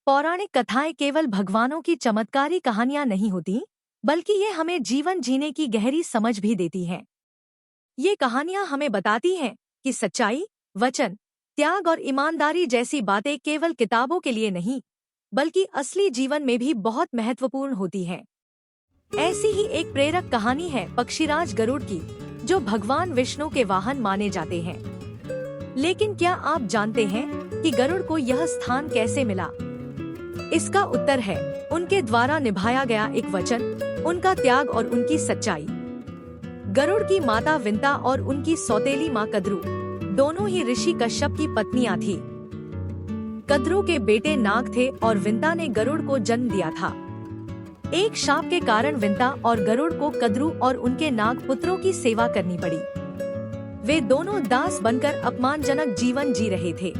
पौराणिक कथाएं केवल भगवानों की चमत्कारी कहानियां नहीं होती, बल्कि ये हमें जीवन जीने की गहरी समझ भी देती हैं। ये कहानियां हमें बताती हैं कि सच्चाई, वचन, त्याग और ईमानदारी जैसी बातें केवल किताबों के लिए नहीं, बल्कि असली जीवन में भी बहुत महत्वपूर्ण होती हैं। ऐसी ही एक प्रेरक कहानी है पक्षीराज गरुड़ की, जो भगवान विष्णु के वाहन माने जाते हैं। लेकिन क्या आप जानते हैं कि गरुड़ को यह स्थान कैसे मिला? इसका उत्तर है उनके द्वारा निभाया गया एक वचन, उनका त्याग और उनकी सच्चाई। गरुड़ की माता विंता और उनकी सौतेली माँ कद्रू दोनों ही ऋषि कश्यप की पत्नियां थीं। कद्रू के बेटे नाग थे और विंता ने गरुड़ को जन्म दिया था। एक शाप के कारण विंता और गरुड़ को कद्रू और उनके नाग पुत्रों की सेवा करनी पड़ी। वे दोनों दास बनकर अपमानजनक जीवन जी रहे थे।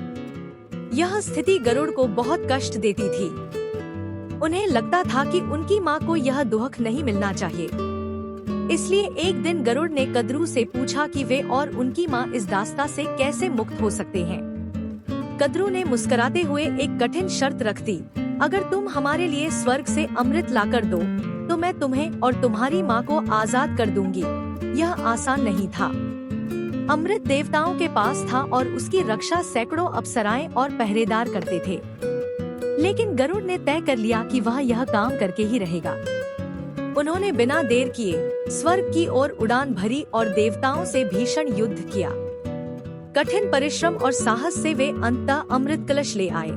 यह स्थिति गरुड़ को बहुत कष्ट देती थी। उन्हें लगता था कि उनकी माँ को यह दुख नहीं मिलना चाहिए। इसलिए एक दिन गरुड़ ने कद्रू से पूछा कि वे और उनकी माँ इस दास्ता से कैसे मुक्त हो सकते हैं। कद्रू ने मुस्कुराते हुए एक कठिन शर्त रख दी, अगर तुम हमारे लिए स्वर्ग से अमृत लाकर दो, तो मैं तुम्हें और तुम्हारी माँ को आजाद कर दूंगी। यह आसान नहीं था। अमृत देवताओं के पास था और उसकी रक्षा सैकड़ों अप्सराएं और पहरेदार करते थे। लेकिन गरुड़ ने तय कर लिया कि वह यह काम करके ही रहेगा। उन्होंने बिना देर किए स्वर्ग की ओर उड़ान भरी और देवताओं से भीषण युद्ध किया। कठिन परिश्रम और साहस से वे अंततः अमृत कलश ले आए।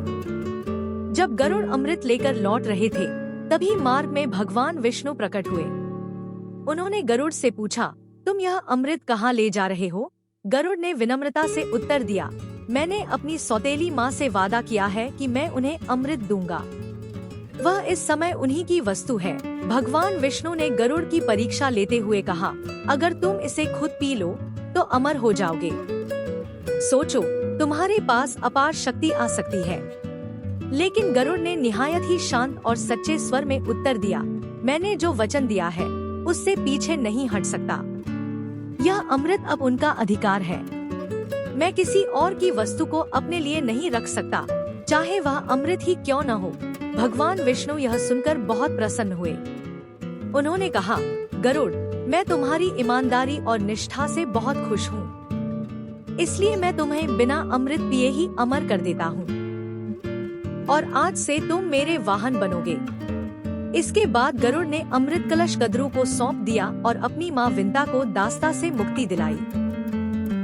जब गरुड़ अमृत लेकर लौट रहे थे, तभी मार्ग में भगवान विष्णु प्रकट हुए। उन्होंने गरुड़ से पूछा, तुम यह अमृत कहाँ ले जा रहे हो? गरुड़ ने विनम्रता से उत्तर दिया, मैंने अपनी सौतेली माँ से वादा किया है कि मैं उन्हें अमृत दूंगा। वह इस समय उन्हीं की वस्तु है। भगवान विष्णु ने गरुड़ की परीक्षा लेते हुए कहा, अगर तुम इसे खुद पी लो तो अमर हो जाओगे। सोचो, तुम्हारे पास अपार शक्ति आ सकती है। लेकिन गरुड़ ने निहायत ही शांत और सच्चे स्वर में उत्तर दिया, मैंने जो वचन दिया है उससे पीछे नहीं हट सकता। यह अमृत अब उनका अधिकार है। मैं किसी और की वस्तु को अपने लिए नहीं रख सकता, चाहे वह अमृत ही क्यों न हो। भगवान विष्णु यह सुनकर बहुत प्रसन्न हुए। उन्होंने कहा, गरुड़, मैं तुम्हारी ईमानदारी और निष्ठा से बहुत खुश हूँ। इसलिए मैं तुम्हें बिना अमृत पिए ही अमर कर देता हूँ और आज से तुम मेरे वाहन बनोगे। इसके बाद गरुड़ ने अमृत कलश कद्रू को सौंप दिया और अपनी माँ विंता को दास्ता से मुक्ति दिलाई।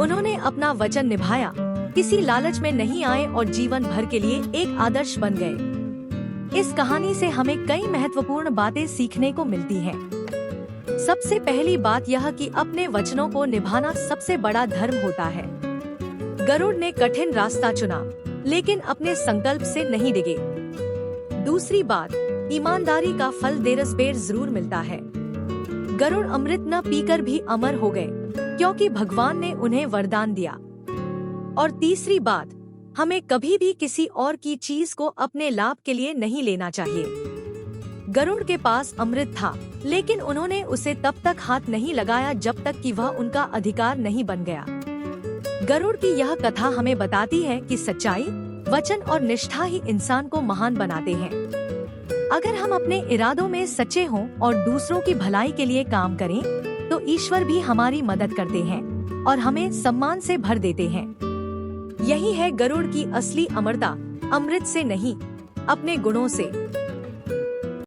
उन्होंने अपना वचन निभाया, किसी लालच में नहीं आए और जीवन भर के लिए एक आदर्श बन गए। इस कहानी से हमें कई महत्वपूर्ण बातें सीखने को मिलती हैं। सबसे पहली बात यह कि अपने वचनों को निभाना सबसे बड़ा धर्म होता है। गरुड़ ने कठिन रास्ता चुना, लेकिन अपने संकल्प से नहीं डिगे। दूसरी बात, ईमानदारी का फल देर जरूर मिलता है। गरुड़ अमृत न पीकर भी अमर हो गए, क्योंकि भगवान ने उन्हें वरदान दिया। और तीसरी बात, हमें कभी भी किसी और की चीज को अपने लाभ के लिए नहीं लेना चाहिए। गरुड़ के पास अमृत था, लेकिन उन्होंने उसे तब तक हाथ नहीं लगाया जब तक कि वह उनका अधिकार नहीं बन गया। गरुड़ की यह कथा हमें बताती है कि सच्चाई, वचन और निष्ठा ही इंसान को महान बनाते हैं। अगर हम अपने इरादों में सच्चे हों और दूसरों की भलाई के लिए काम करें, तो ईश्वर भी हमारी मदद करते हैं और हमें सम्मान से भर देते हैं। यही है गरुड़ की असली अमरता, अमृत से नहीं, अपने गुणों से।